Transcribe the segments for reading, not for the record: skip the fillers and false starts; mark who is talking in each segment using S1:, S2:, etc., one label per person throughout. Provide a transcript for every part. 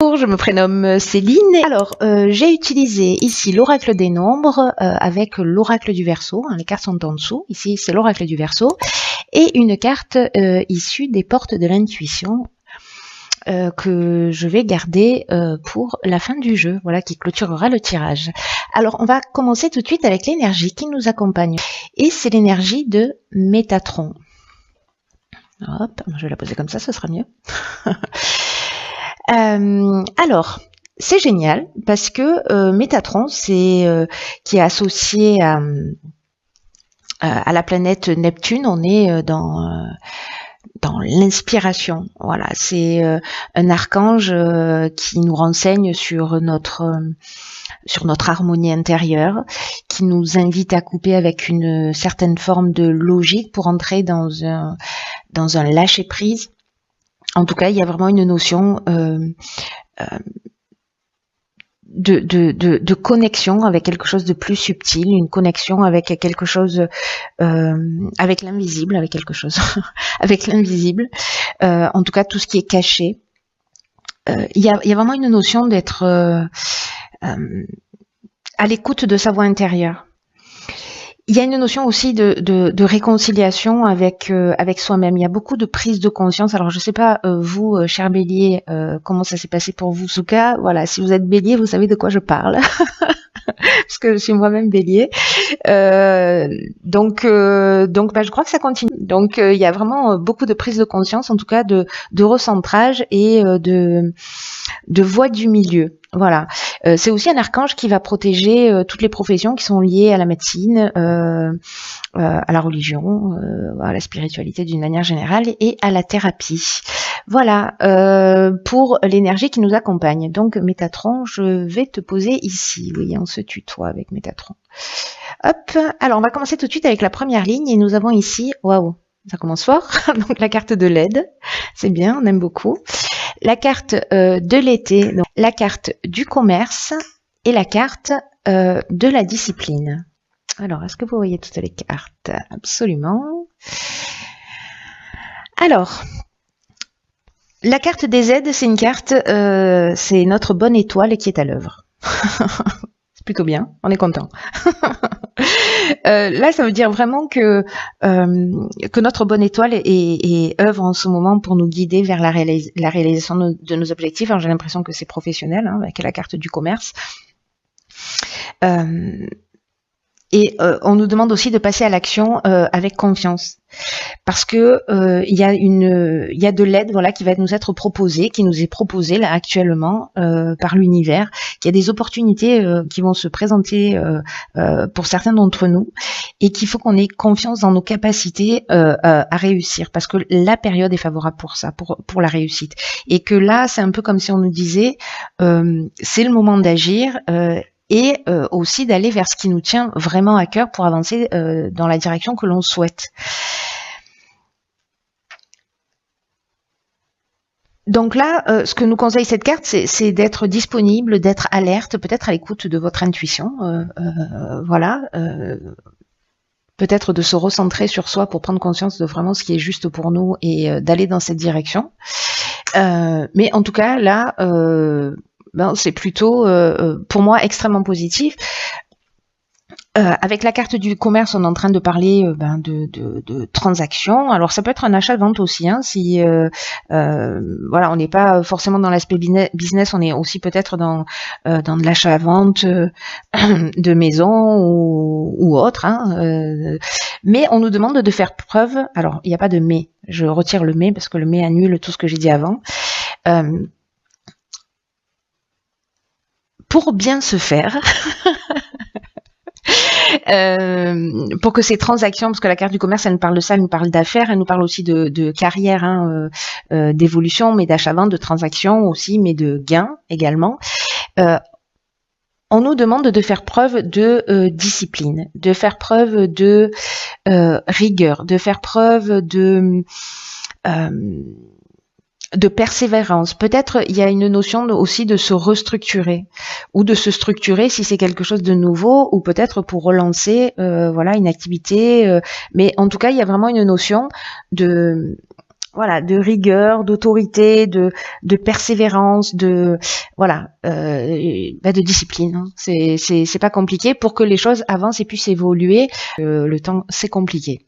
S1: Bonjour, je me prénomme Céline. Alors, j'ai utilisé ici l'oracle des nombres avec l'oracle du Verseau. Les cartes sont en dessous. Ici, c'est l'oracle du Verseau. Et une carte issue des portes de l'intuition que je vais garder pour la fin du jeu, voilà, qui clôturera le tirage. Alors, on va commencer tout de suite avec l'énergie qui nous accompagne. Et c'est l'énergie de Métatron. Hop, je vais la poser comme ça, ce sera mieux. Alors, c'est génial parce que Métatron, c'est qui est associé à la planète Neptune. On est dans l'inspiration. Voilà, c'est un archange qui nous renseigne sur notre harmonie intérieure, qui nous invite à couper avec une certaine forme de logique pour entrer dans un lâcher prise. En tout cas, il y a vraiment une notion de connexion avec quelque chose de plus subtil, une connexion avec quelque chose, avec l'invisible, avec quelque chose, avec l'invisible. En tout cas, tout ce qui est caché. Il y a vraiment une notion d'être à l'écoute de sa voix intérieure. Il y a une notion aussi de réconciliation avec soi-même. Il y a beaucoup de prise de conscience. Alors, je sais pas, vous, cher Bélier, comment ça s'est passé pour vous. En tout cas, voilà, si vous êtes Bélier, vous savez de quoi je parle. Parce que je suis moi-même Bélier. Donc, je crois que ça continue. Donc, il y a vraiment beaucoup de prise de conscience, en tout cas de recentrage et de voie du milieu. Voilà. C'est aussi un archange qui va protéger toutes les professions qui sont liées à la médecine, à la religion, à la spiritualité d'une manière générale et à la thérapie. Voilà, pour l'énergie qui nous accompagne. Donc Métatron, je vais te poser ici. Oui, on se tutoie avec Métatron. Hop, alors on va commencer tout de suite avec la première ligne et nous avons ici, waouh, ça commence fort, donc la carte de l'aide, c'est bien, on aime beaucoup. La carte de l'été, donc la carte du commerce et la carte de la discipline. Alors, est-ce que vous voyez toutes les cartes? Absolument. Alors, la carte des aides, c'est une carte, c'est notre bonne étoile qui est à l'œuvre. C'est plutôt bien, on est content. Là, ça veut dire vraiment que notre bonne étoile est œuvre en ce moment pour nous guider vers la réalisation de nos objectifs. Alors, j'ai l'impression que c'est professionnel, avec la carte du commerce. Et on nous demande aussi de passer à l'action avec confiance, parce que il y a de l'aide, voilà, qui va nous être proposée, qui nous est proposée là actuellement par l'univers, qu'il y a des opportunités qui vont se présenter pour certains d'entre nous, et qu'il faut qu'on ait confiance dans nos capacités à réussir, parce que la période est favorable pour ça, pour la réussite, et que là c'est un peu comme si on nous disait c'est le moment d'agir. Et aussi d'aller vers ce qui nous tient vraiment à cœur pour avancer dans la direction que l'on souhaite. Donc là, ce que nous conseille cette carte, c'est d'être disponible, d'être alerte, peut-être à l'écoute de votre intuition, voilà. Peut-être de se recentrer sur soi pour prendre conscience de vraiment ce qui est juste pour nous et d'aller dans cette direction. Mais en tout cas, là... c'est plutôt, pour moi, extrêmement positif. Avec la carte du commerce, on est en train de parler de transactions. Alors, ça peut être un achat-vente aussi. Si voilà, on n'est pas forcément dans l'aspect business, on est aussi peut-être dans de l'achat-vente de maison ou autre. Mais on nous demande de faire preuve. Alors, il n'y a pas de mais. Je retire le mais parce que le mais annule tout ce que j'ai dit avant. Pour bien se faire, pour que ces transactions, parce que la carte du commerce, elle nous parle de ça, elle nous parle d'affaires, elle nous parle aussi de carrière, d'évolution, mais d'achat-vente, de transactions aussi, mais de gains également. On nous demande de faire preuve de discipline, de faire preuve de rigueur, de faire preuve de persévérance. Peut-être il y a une notion aussi de se restructurer ou de se structurer si c'est quelque chose de nouveau, ou peut-être pour relancer voilà, une activité. Mais en tout cas, il y a vraiment une notion de voilà, de rigueur, d'autorité, de persévérance, de voilà, de discipline. Hein. C'est pas compliqué pour que les choses avancent et puissent évoluer. Le temps, c'est compliqué.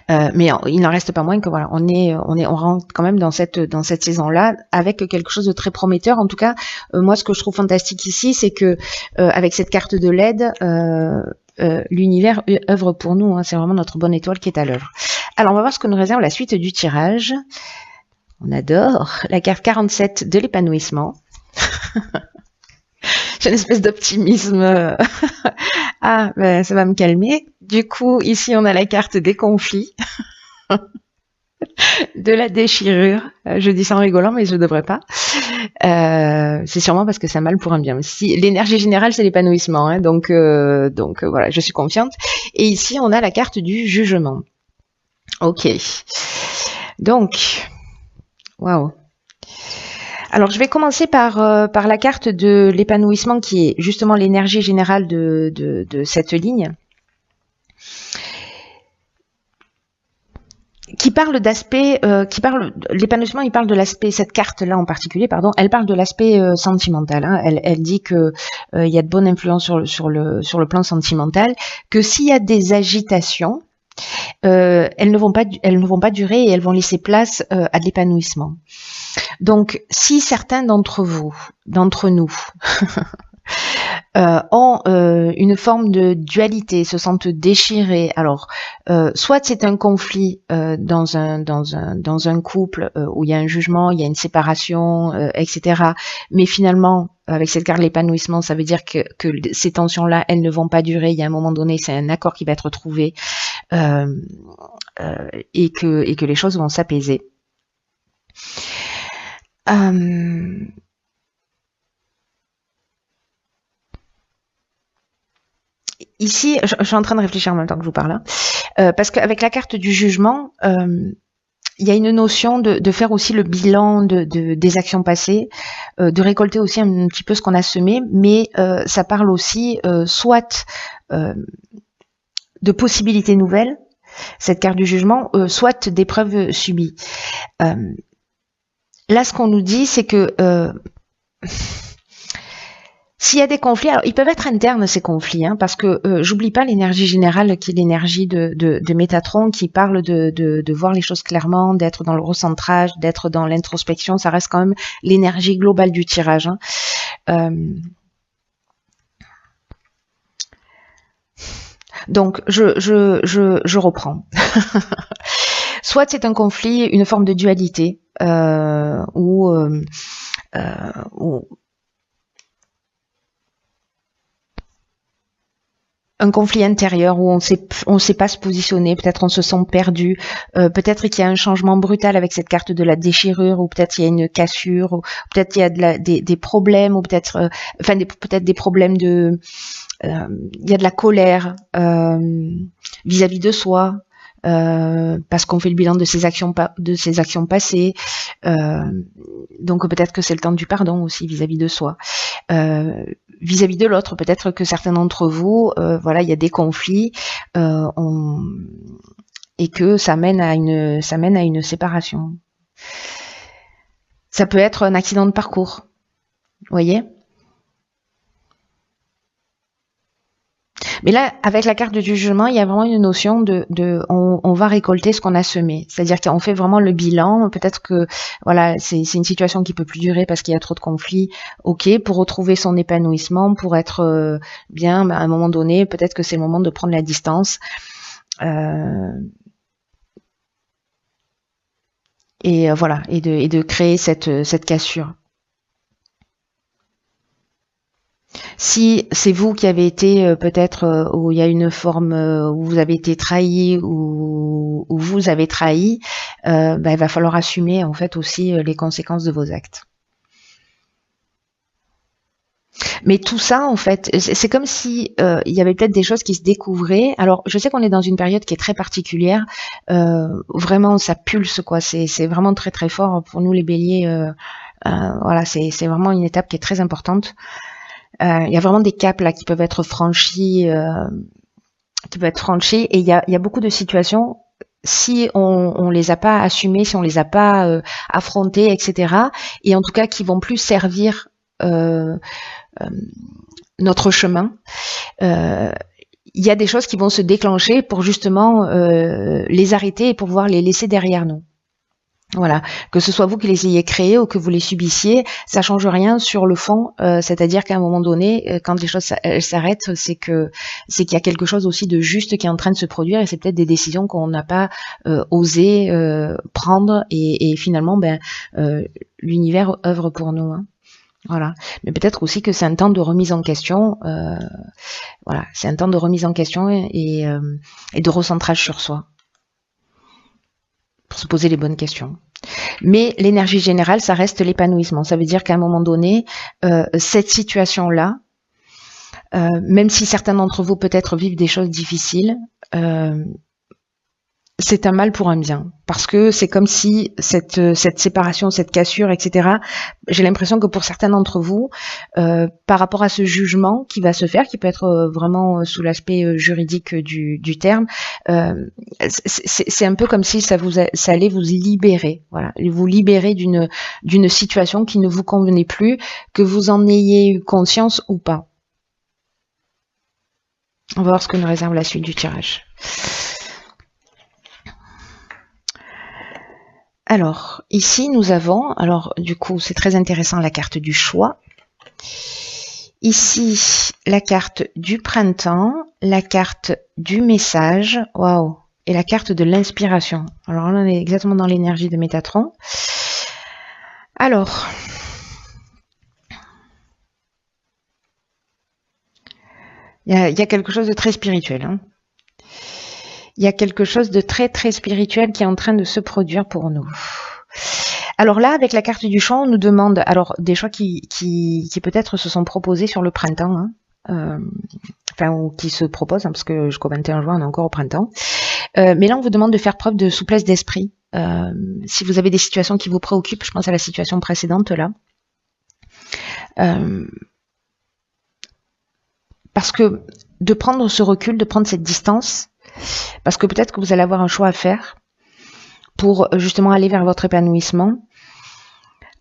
S1: Mais il n'en reste pas moins que voilà, on rentre quand même dans cette saison-là avec quelque chose de très prometteur. En tout cas, moi, ce que je trouve fantastique ici, c'est que avec cette carte de LED, l'univers œuvre pour nous. Hein, c'est vraiment notre bonne étoile qui est à l'œuvre. Alors, on va voir ce que nous réserve la suite du tirage. On adore la carte 47 de l'épanouissement. J'ai une espèce d'optimisme. Ah, ben, ça va me calmer. Du coup, ici, on a la carte des conflits, de la déchirure. Je dis ça en rigolant, mais je ne devrais pas. C'est sûrement parce que c'est mal pour un bien. Si l'énergie générale, c'est l'épanouissement, hein, donc voilà, je suis confiante. Et ici, on a la carte du jugement. Ok. Donc, waouh. Alors, je vais commencer par la carte de l'épanouissement, qui est justement l'énergie générale de cette ligne, qui parle d'aspect, l'épanouissement, il parle de l'aspect, cette carte-là en particulier, pardon, elle parle de l'aspect sentimental. Hein. Elle dit que il y a de bonnes influences sur le plan sentimental, que s'il y a des agitations, elles ne vont pas durer et elles vont laisser place à de l'épanouissement. Donc, si certains d'entre nous, ont une forme de dualité, se sentent déchirés. Alors, soit c'est un conflit dans un couple où il y a un jugement, il y a une séparation, etc. Mais finalement, avec cette carte de l'épanouissement, ça veut dire que ces tensions-là, elles ne vont pas durer. Il y a un moment donné, c'est un accord qui va être trouvé et que les choses vont s'apaiser. Ici, je suis en train de réfléchir en même temps que je vous parle, hein, parce qu'avec la carte du jugement, il y a une notion de faire aussi le bilan des actions passées, de récolter aussi un petit peu ce qu'on a semé, mais ça parle aussi soit de possibilités nouvelles, cette carte du jugement, soit d'épreuves subies. Là, ce qu'on nous dit, c'est que s'il y a des conflits, alors ils peuvent être internes ces conflits, hein, parce que j'oublie pas l'énergie générale qui est l'énergie de Métatron, qui parle de voir les choses clairement, d'être dans le recentrage, d'être dans l'introspection. Ça reste quand même l'énergie globale du tirage. Hein. Donc je reprends. Soit c'est un conflit, une forme de dualité, ou un conflit intérieur où on sait pas se positionner, peut-être on se sent perdu, peut-être qu'il y a un changement brutal avec cette carte de la déchirure, ou peut-être il y a une cassure, ou peut-être il y a des problèmes, ou peut-être peut-être des problèmes de il y a de la colère vis-à-vis de soi, parce qu'on fait le bilan de ses actions passées, donc peut-être que c'est le temps du pardon aussi vis-à-vis de soi, vis-à-vis de l'autre. Peut-être que certains d'entre vous, voilà, il y a des conflits et que ça mène à une séparation. Ça peut être un accident de parcours, vous voyez. Mais là, avec la carte du jugement, il y a vraiment une notion on va récolter ce qu'on a semé. C'est-à-dire qu'on fait vraiment le bilan. Peut-être que voilà, c'est une situation qui peut plus durer parce qu'il y a trop de conflits. Ok, pour retrouver son épanouissement, pour être bien, à un moment donné, peut-être que c'est le moment de prendre la distance. Et voilà, et de créer cette cassure. Si c'est vous qui avez été peut-être où il y a une forme où vous avez été trahi ou vous avez trahi, il va falloir assumer en fait aussi les conséquences de vos actes. Mais tout ça, en fait, c'est comme si il y avait peut-être des choses qui se découvraient. Alors, je sais qu'on est dans une période qui est très particulière. Vraiment, ça pulse, quoi. C'est vraiment très très fort pour nous les Béliers. Voilà, c'est vraiment une étape qui est très importante. Il y a vraiment des caps là qui peuvent être franchis, et il y a beaucoup de situations si on les a pas assumés, si on les a pas affrontés, etc. Et en tout cas qui vont plus servir notre chemin. Il y a des choses qui vont se déclencher pour justement les arrêter et pour pouvoir les laisser derrière nous. Voilà, que ce soit vous qui les ayez créés ou que vous les subissiez, ça change rien sur le fond. C'est-à-dire qu'à un moment donné, quand les choses s'arrêtent, c'est qu'il y a quelque chose aussi de juste qui est en train de se produire et c'est peut-être des décisions qu'on n'a pas osé prendre et finalement, l'univers œuvre pour nous. Hein. Voilà, mais peut-être aussi que c'est un temps de remise en question. Voilà, c'est un temps de remise en question et de recentrage sur soi. Pour se poser les bonnes questions. Mais l'énergie générale, ça reste l'épanouissement. Ça veut dire qu'à un moment donné, cette situation-là, même si certains d'entre vous peut-être vivent des choses difficiles, c'est un mal pour un bien. Parce que c'est comme si cette séparation, cette cassure, etc., j'ai l'impression que pour certains d'entre vous, par rapport à ce jugement qui va se faire, qui peut être vraiment sous l'aspect juridique du terme, c'est un peu comme si ça allait vous libérer. Voilà, vous libérer d'une situation qui ne vous convenait plus, que vous en ayez eu conscience ou pas. On va voir ce que nous réserve la suite du tirage. Alors, ici, nous avons, alors du coup, c'est très intéressant, la carte du choix. Ici, la carte du printemps, la carte du message, waouh, et la carte de l'inspiration. Alors là, on est exactement dans l'énergie de Métatron. Alors, il y a quelque chose de très spirituel, hein. Il y a quelque chose de très très spirituel qui est en train de se produire pour nous. Alors là, avec la carte du choix, on nous demande, alors des choix qui peut-être se sont proposés sur le printemps, hein, ou qui se proposent, hein, parce que jusqu'au 21 juin, on est encore au printemps. Mais là, on vous demande de faire preuve de souplesse d'esprit. Si vous avez des situations qui vous préoccupent, je pense à la situation précédente là. Parce que de prendre ce recul, de prendre cette distance, parce que peut-être que vous allez avoir un choix à faire pour justement aller vers votre épanouissement.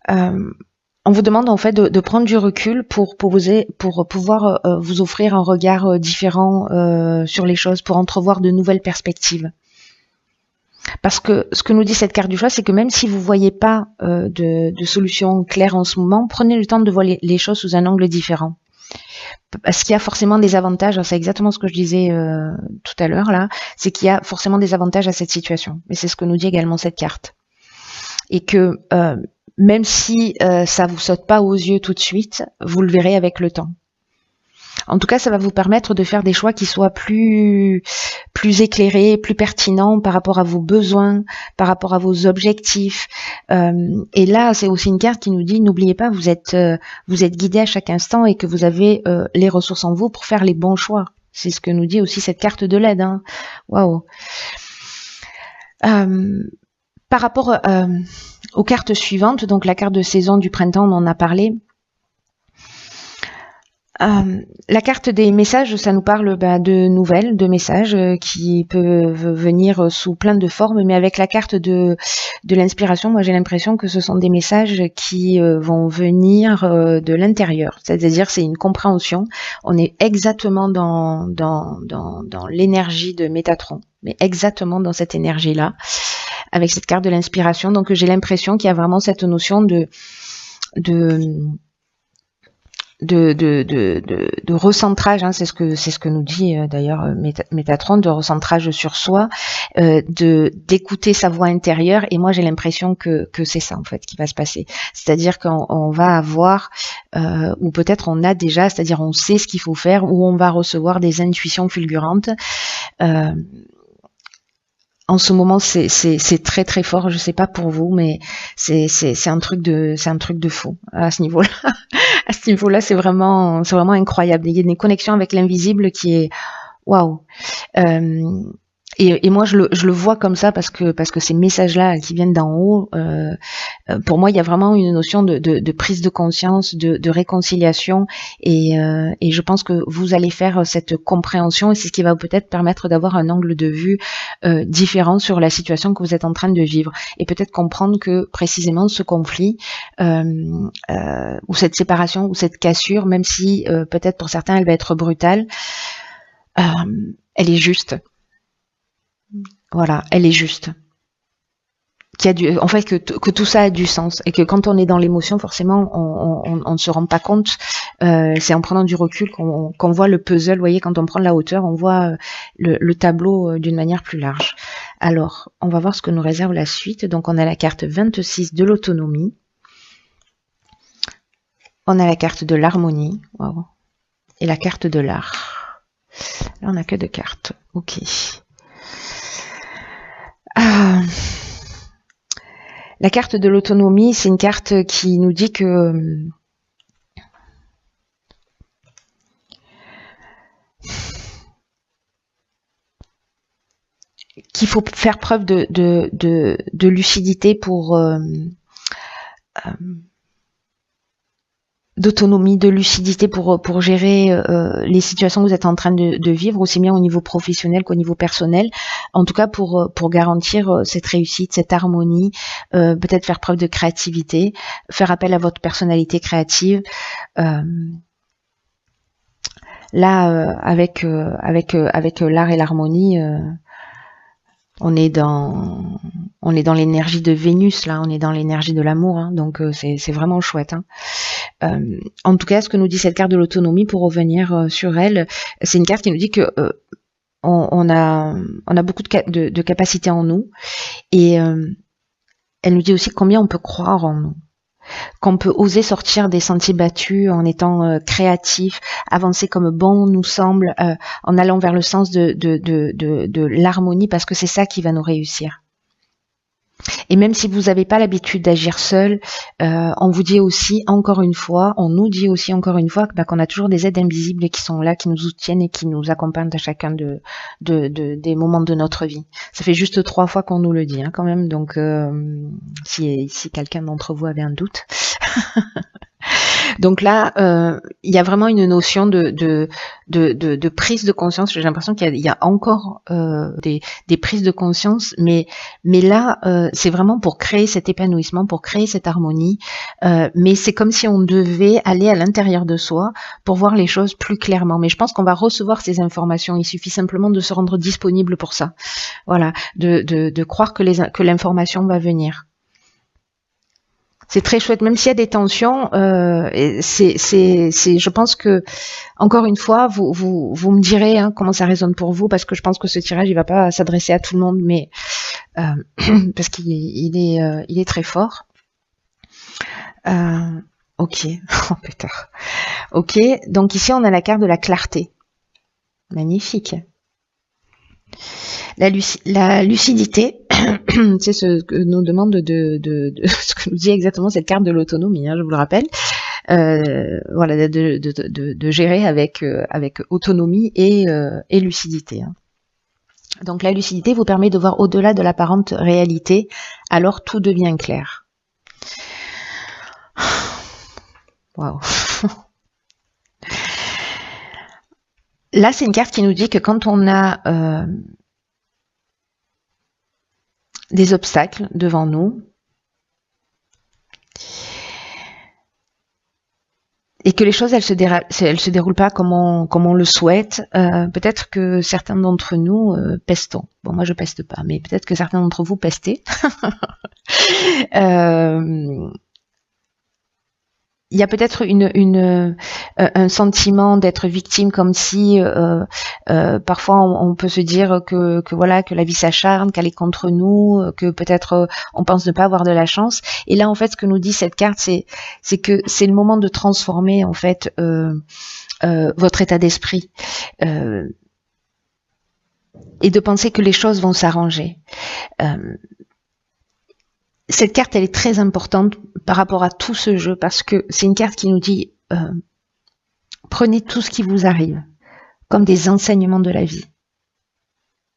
S1: On vous demande en fait de prendre du recul pour pouvoir vous offrir un regard différent sur les choses, pour entrevoir de nouvelles perspectives. Parce que ce que nous dit cette carte du choix, c'est que même si vous ne voyez pas de solution claire en ce moment, prenez le temps de voir les choses sous un angle différent. Parce qu'il y a forcément des avantages, c'est exactement ce que je disais tout à l'heure là, c'est qu'il y a forcément des avantages à cette situation. Et c'est ce que nous dit également cette carte. Et que même si ça vous saute pas aux yeux tout de suite, vous le verrez avec le temps. En tout cas, ça va vous permettre de faire des choix qui soient plus éclairés, plus pertinents par rapport à vos besoins, par rapport à vos objectifs. Et là, c'est aussi une carte qui nous dit, n'oubliez pas, vous êtes guidé à chaque instant et que vous avez les ressources en vous pour faire les bons choix. C'est ce que nous dit aussi cette carte de l'aide. Hein. Waouh. Par rapport aux cartes suivantes, donc la carte de saison du printemps, on en a parlé. La carte des messages, ça nous parle de nouvelles, de messages qui peuvent venir sous plein de formes, mais avec la carte de l'inspiration, moi j'ai l'impression que ce sont des messages qui vont venir de l'intérieur, c'est-à-dire c'est une compréhension. On est exactement dans l'énergie de Métatron, mais exactement dans cette énergie-là, avec cette carte de l'inspiration. Donc j'ai l'impression qu'il y a vraiment cette notion de recentrage, hein, c'est ce que nous dit d'ailleurs Métatron, de recentrage sur soi, d'écouter sa voix intérieure. Et moi j'ai l'impression que c'est ça en fait qui va se passer, c'est-à-dire qu'on va avoir ou peut-être on a déjà, c'est-à-dire on sait ce qu'il faut faire, ou on va recevoir des intuitions fulgurantes. En ce moment, c'est très très fort. Je sais pas pour vous, mais c'est un truc de fou à ce niveau-là. À ce niveau-là, c'est vraiment incroyable. Il y a une connexion avec l'invisible qui est waouh. Et moi, je le vois comme ça parce que ces messages-là qui viennent d'en haut, pour moi, il y a vraiment une notion de prise de conscience, de réconciliation, et je pense que vous allez faire cette compréhension, et c'est ce qui va peut-être permettre d'avoir un angle de vue différent sur la situation que vous êtes en train de vivre, et peut-être comprendre que précisément ce conflit ou cette séparation ou cette cassure, même si peut-être pour certains elle va être brutale, elle est juste. Voilà, elle est juste. En fait, que tout ça a du sens, et que quand on est dans l'émotion, forcément, on ne se rend pas compte. C'est en prenant du recul qu'on voit le puzzle. Vous voyez, quand on prend de la hauteur, on voit le tableau d'une manière plus large. Alors, on va voir ce que nous réserve la suite. Donc, on a la carte 26 de l'autonomie. On a la carte de l'harmonie. Wow. Et la carte de l'art. Là, on n'a que 2 cartes. Ok. La carte de l'autonomie, c'est une carte qui nous dit que qu'il faut faire preuve de lucidité d'autonomie, de lucidité pour gérer les situations que vous êtes en train de vivre, aussi bien au niveau professionnel qu'au niveau personnel. En tout cas, pour garantir cette réussite, cette harmonie, peut-être faire preuve de créativité, faire appel à votre personnalité créative. Là, avec l'art et l'harmonie, on est dans l'énergie de Vénus, là, on est dans l'énergie de l'amour, hein, donc c'est vraiment chouette. Hein. En tout cas, ce que nous dit cette carte de l'autonomie, pour revenir sur elle, c'est une carte qui nous dit que on a beaucoup de capacités en nous, et elle nous dit aussi combien on peut croire en nous, qu'on peut oser sortir des sentiers battus en étant créatif, avancer comme bon nous semble, en allant vers le sens de l'harmonie, parce que c'est ça qui va nous réussir. Et même si vous n'avez pas l'habitude d'agir seul, on vous dit aussi encore une fois, on nous dit aussi encore une fois qu'on a toujours des aides invisibles qui sont là, qui nous soutiennent et qui nous accompagnent à chacun des moments de notre vie. Ça fait juste 3 fois qu'on nous le dit, hein, quand même. Donc, si quelqu'un d'entre vous avait un doute. Donc là, il y a vraiment une notion de prise de conscience. J'ai l'impression qu'il y a encore des prises de conscience, mais là, c'est vraiment pour créer cet épanouissement, pour créer cette harmonie. Mais c'est comme si on devait aller à l'intérieur de soi pour voir les choses plus clairement. Mais je pense qu'on va recevoir ces informations. Il suffit simplement de se rendre disponible pour ça. Voilà, de croire que l'information va venir. C'est très chouette, même s'il y a des tensions. Je pense que, encore une fois, vous me direz hein, comment ça résonne pour vous, parce que je pense que ce tirage il va pas s'adresser à tout le monde, mais parce qu'il est très fort. Ok, oh putain. Ok, donc ici on a la carte de la clarté. Magnifique. La lucidité, c'est ce que nous demande ce que nous dit exactement cette carte de l'autonomie, hein, je vous le rappelle. Voilà, de gérer avec autonomie et lucidité. Hein. Donc la lucidité vous permet de voir au-delà de l'apparente réalité, alors tout devient clair. Waouh. Là, c'est une carte qui nous dit que quand on a des obstacles devant nous et que les choses elles se déroulent pas comme on le souhaite, peut-être que certains d'entre nous pestons. Bon, moi je peste pas, mais peut-être que certains d'entre vous pestez. Il y a peut-être un sentiment d'être victime, comme si parfois on peut se dire que voilà, que la vie s'acharne, qu'elle est contre nous, que peut-être on pense ne pas avoir de la chance. Et là en fait ce que nous dit cette carte, c'est que c'est le moment de transformer en fait votre état d'esprit et de penser que les choses vont s'arranger. Cette carte, elle est très importante par rapport à tout ce jeu, parce que c'est une carte qui nous dit prenez tout ce qui vous arrive comme des enseignements de la vie.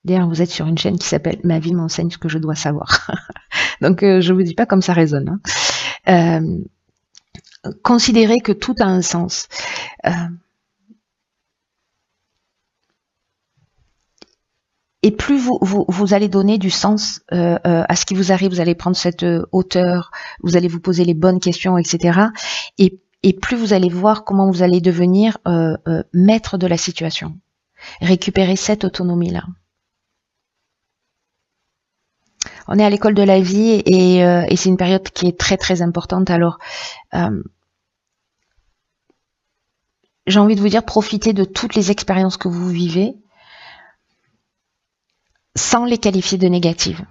S1: D'ailleurs, vous êtes sur une chaîne qui s'appelle Ma vie m'enseigne ce que je dois savoir. Donc, je vous dis pas comme ça résonne. Hein. Considérez que tout a un sens. Et plus vous allez donner du sens à ce qui vous arrive, vous allez prendre cette hauteur, vous allez vous poser les bonnes questions, etc. Et plus vous allez voir comment vous allez devenir maître de la situation. Récupérer cette autonomie-là. On est à l'école de la vie et c'est une période qui est très très importante. Alors, j'ai envie de vous dire, profitez de toutes les expériences que vous vivez sans les qualifier de négatives.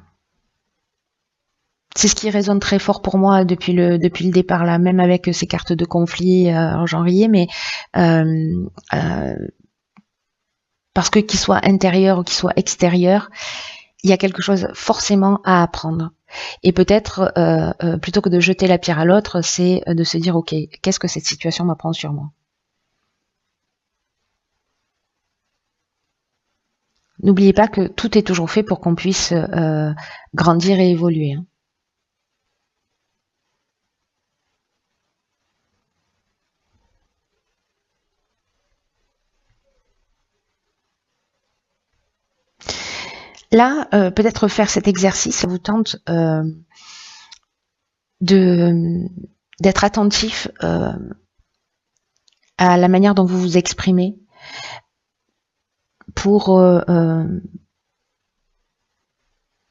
S1: C'est ce qui résonne très fort pour moi depuis le départ là, même avec ces cartes de conflit en janvier, mais parce que qu'il soit intérieur ou qu'il soit extérieur, il y a quelque chose forcément à apprendre. Et peut-être, plutôt que de jeter la pierre à l'autre, c'est de se dire, ok, qu'est-ce que cette situation m'apprend sur moi? N'oubliez pas que tout est toujours fait pour qu'on puisse grandir et évoluer. Hein. Là, peut-être faire cet exercice, ça vous tente d'être attentif à la manière dont vous vous exprimez pour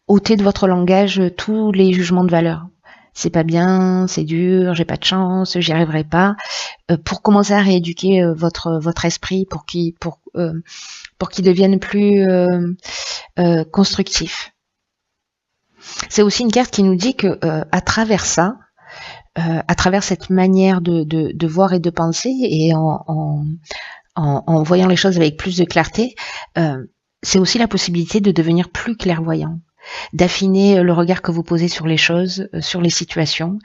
S1: ôter de votre langage tous les jugements de valeur. C'est pas bien, c'est dur, j'ai pas de chance, j'y arriverai pas. Pour commencer à rééduquer votre esprit pour qu'il devienne plus constructif. C'est aussi une carte qui nous dit que à travers ça, à travers cette manière de voir et de penser, et en voyant les choses avec plus de clarté, c'est aussi la possibilité de devenir plus clairvoyant, d'affiner le regard que vous posez sur les choses, sur les situations.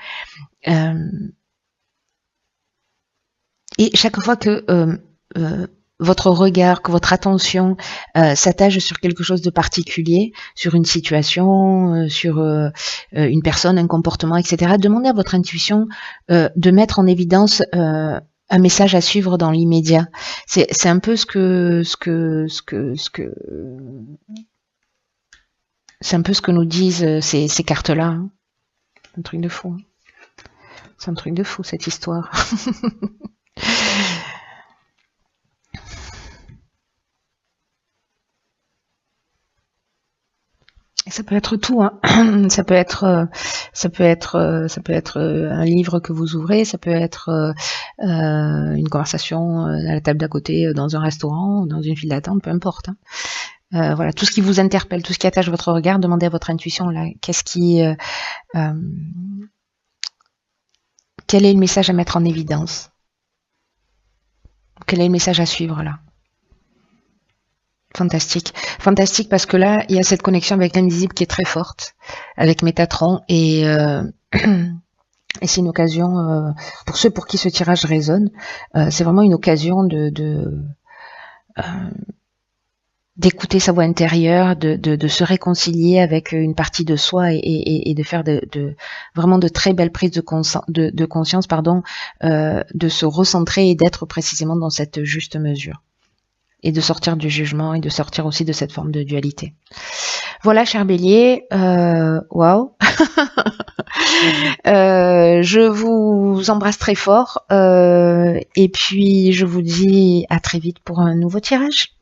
S1: Et chaque fois que votre regard, que votre attention s'attache sur quelque chose de particulier, sur une situation, sur une personne, un comportement, etc., demandez à votre intuition de mettre en évidence un message à suivre dans l'immédiat. C'est un peu c'est un peu ce que nous disent ces cartes-là. Hein. Un truc de fou. Hein. C'est un truc de fou cette histoire. Ça peut être tout, hein. Ça peut être un livre que vous ouvrez, ça peut être une conversation à la table d'à côté dans un restaurant, dans une file d'attente, peu importe. Hein. Voilà, tout ce qui vous interpelle, tout ce qui attache votre regard, demandez à votre intuition là, quel est le message à mettre en évidence? Quel est le message à suivre là? Fantastique. Fantastique parce que là, il y a cette connexion avec l'invisible qui est très forte, avec Métatron, et c'est une occasion, pour ceux pour qui ce tirage résonne, c'est vraiment une occasion d'écouter sa voix intérieure, de se réconcilier avec une partie de soi et de faire vraiment de très belles prises de conscience, de se recentrer et d'être précisément dans cette juste mesure. Et de sortir du jugement et de sortir aussi de cette forme de dualité. Voilà, cher Bélier, waouh. Je vous embrasse très fort et puis je vous dis à très vite pour un nouveau tirage.